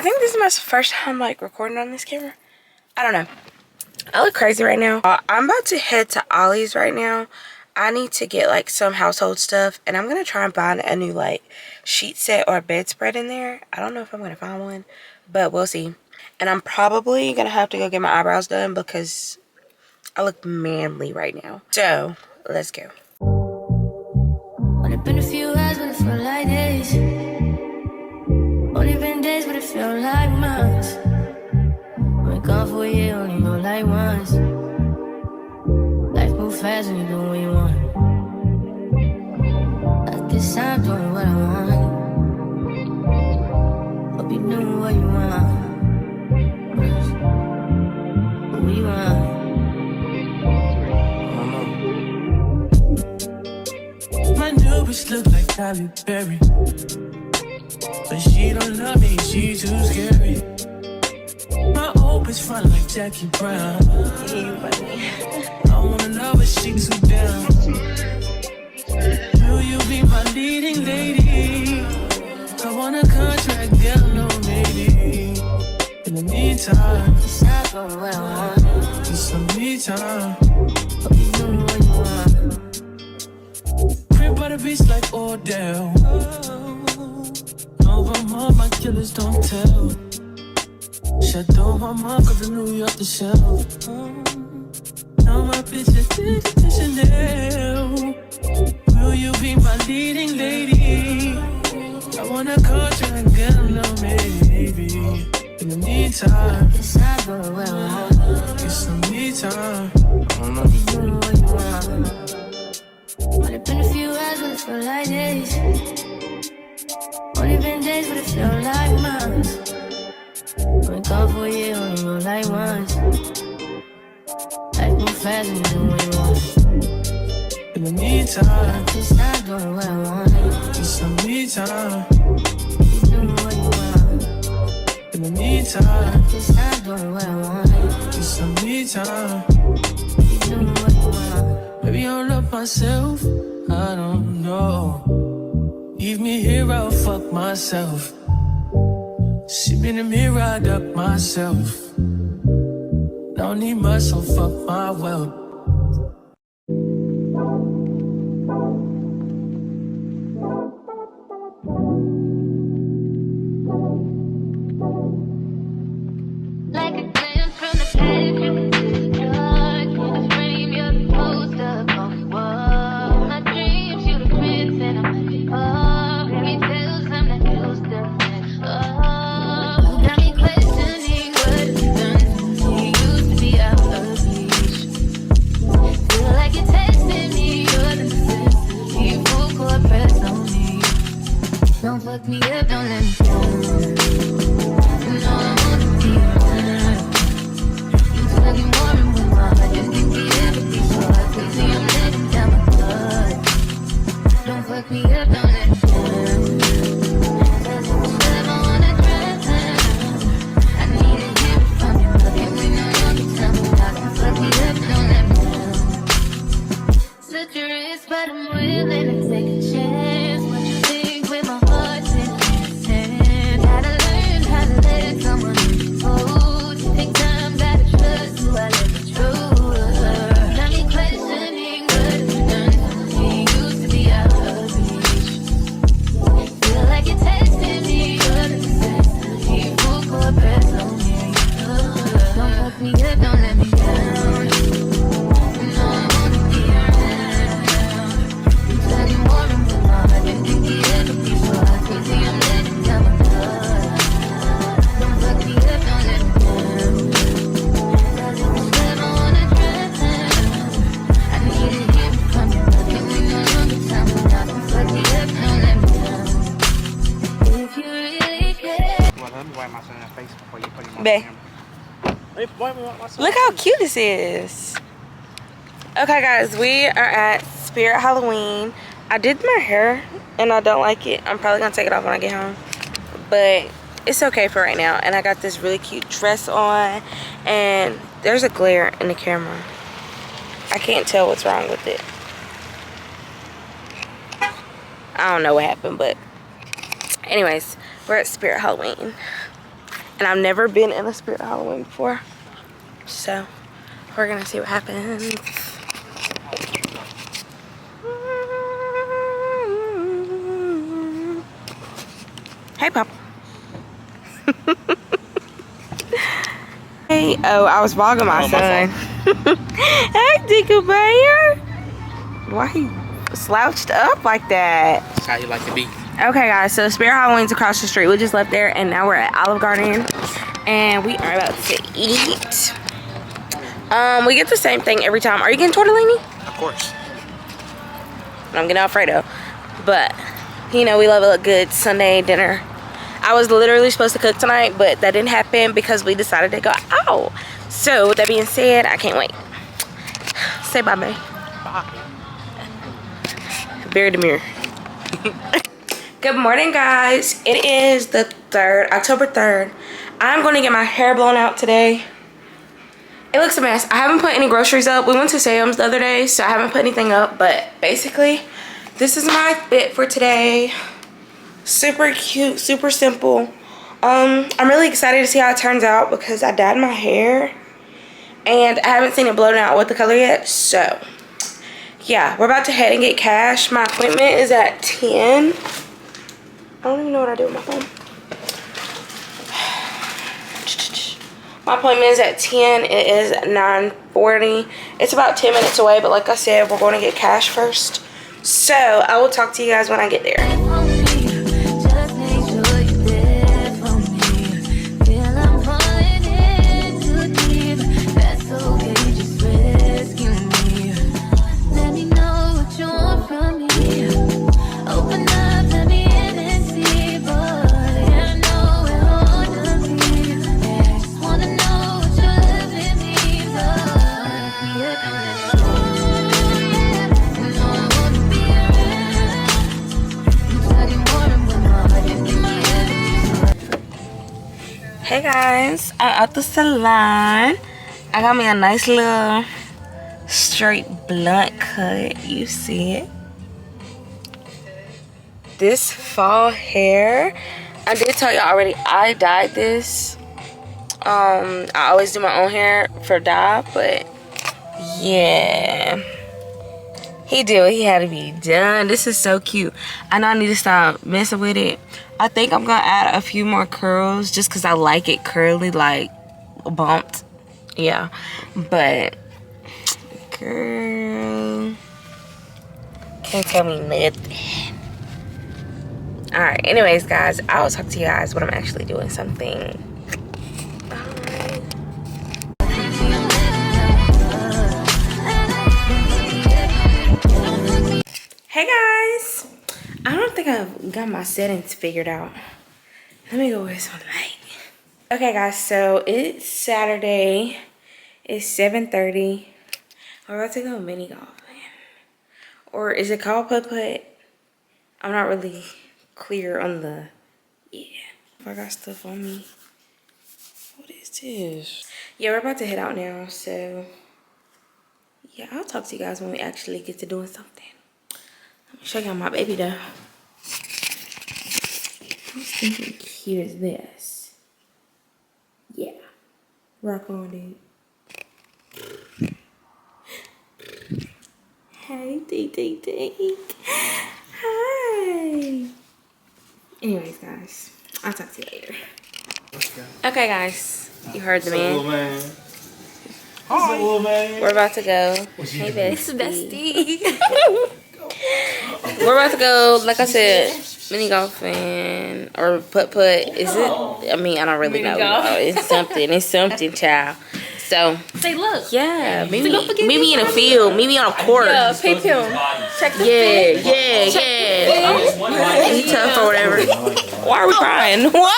think this is my first time like recording on this camera. I don't know. I look crazy right now. I'm about to head to Ollie's right now. I need to get like some household stuff, and I'm gonna try and find a new like sheet set or bedspread in there. I don't know if I'm gonna find one, but we'll see. And I'm probably gonna have to go get my eyebrows done because I look manly right now. So let's go. Only been a few hours, but it felt like days. Only been days, but it felt like months. Been gone for a year, only go like once. Life moves fast when you do what you want. At this time, doing what I want. Hope you doing what you want. What you want. My new bitch look like Halle Berry, but she don't love me, she too scary. My old bitch front like Jackie Brown. I wanna know but she too down. Will you be my leading lady? I want a contract, girl, no maybe. In the meantime, it's not going well. Just some me time. Hope you know what you want. Crib by the beach like Odell. Over my killers don't tell. Shadow my mark of the New York the shelf. Now my bitch is Chanel. Will you be my leading lady? I want a contract, girl, no maybe. In the meantime, it's not going well. Get some me time. I don't know if you know what you want. Only been a few hours, but it felt like days. Only been days, but it felt like months. Been gone for a year, only go like once. Life move fast when you do what you want. In the meantime, just not doing what I want. Just some me time. You doing what you want. In the meantime, just not doing what I want. Just some me time. You doing what you want. Maybe I don't love myself, I don't know. Leave me here, I'll fuck myself. See me in the mirror, I duck myself. Don't need much, so fuck my wealth. Like a glance from the past, you can see the dark. In the frame, you're the poster on the wall. My dreams, you the prince, and I'm the ball. Fairy tales, I'm not used to it. Oh, you got me questioning what it's done to me. Used to be out of reach. Feel like you're testing me, you're the necessity. Full court press on me. Don't fuck me up, don't let me down. You know I wanna be around. You talking more and with my heart. You think the everything so hard. Crazy, I'm letting down my guard. Don't fuck me up, don't let me down. Cause it's love I wanna drown. I need to hear it from you. Can we know you can tell me how to fuck me up, don't let me down. Such a risk, but I'm willing to take a chance. What you think with my heart's in your hands? Gotta learn how to let someone hold. Take time, gotta trust who I let the truth. Got me questioning what it's done to me. Used to be out of reach. Feel like you're testing me, you're the necessity. Full court press on me. Don't fuck me up, don't let me down. You know I wanna be around. You talking more and more, I didn't think you ever be so hard. Crazy, I'm letting down my guard. Don't fuck me up, don't let me down. Cause if it's love I wanna drown. I need to hear it from you. Can we know you can tell me how to fuck me up, don't let me down. If you really care. Bae. Look how cute this is. Okay guys, we are at Spirit Halloween. I did my hair and I don't like it. I'm probably gonna take it off when I get home, but it's okay for right now. And I got this really cute dress on, and there's a glare in the camera. I can't tell what's wrong with it. I don't know what happened, but anyways, we're at Spirit Halloween. And I've never been in a spirit Halloween before. So we're gonna see what happens. Hey, Pop. Hey, oh, I was vlogging my son. Hey, Dicker Bear. Why he slouched up like that? That's how you like to be. Okay, guys, so Spirit Halloween's across the street. We just left there, and now we're at Olive Garden, and we are about to eat. We get the same thing every time. Are you getting tortellini? Of course. I'm getting Alfredo, but you know we love a good Sunday dinner. I was literally supposed to cook tonight, but that didn't happen because we decided to go out. So with that being said, I can't wait. Say bye, babe. Bye. Bury the mirror. Good morning, guys. It is the 3rd, October 3rd. I'm going to get my hair blown out today. It looks a mess. I haven't put any groceries up. We went to Sam's the other day, so I haven't put anything up. But basically, this is my fit for today. Super cute, super simple. I'm really excited to see how it turns out because I dyed my hair. And I haven't seen it blown out with the color yet. So, yeah, we're about to head and get cash. My appointment is at 10. I don't even know what I do with my phone. My appointment is at 10. It is 9:40. It's about 10 minutes away, but like I said, we're going to get cash first. So I will talk to you guys when I get there. Hey guys, I'm at the salon. I got me a nice little straight blunt cut. You see it? This fall hair, I did tell you already, I dyed this. I always do my own hair for dye, but yeah. He did. He had to be done. This is so cute. I know I need to stop messing with it. I think I'm going to add a few more curls just because I like it curly, like bumped. Yeah. But, girl, can't tell me nothing. Alright. Anyways, guys, I'll talk to you guys when I'm actually doing something. Hey guys, I don't think I've got my settings figured out. Let me go with some light. Okay guys, so it's Saturday. It's 7:30. We're about to go mini golfing. Or is it called putt-putt? I'm not really clear on the, yeah. I got stuff on me. What is this? Yeah, we're about to head out now, so yeah, I'll talk to you guys when we actually get to doing something. Let me show y'all my baby though. Who's thinking cute as this? Yeah. Rock on, dude. Hey, Dee. Hi. Anyways, guys, I'll talk to you later. Okay, guys, you heard the man. Hi, little man. We're about to go. Hey, bestie. We're about to go, like I said, mini golfing or putt-putt. Is it? I mean, I don't really know. It's something, child. So, Say, look. yeah, meet me in a field. Meet me on a court. Yeah, peep him. Check the Yeah. He tough or whatever. Why are we crying? What?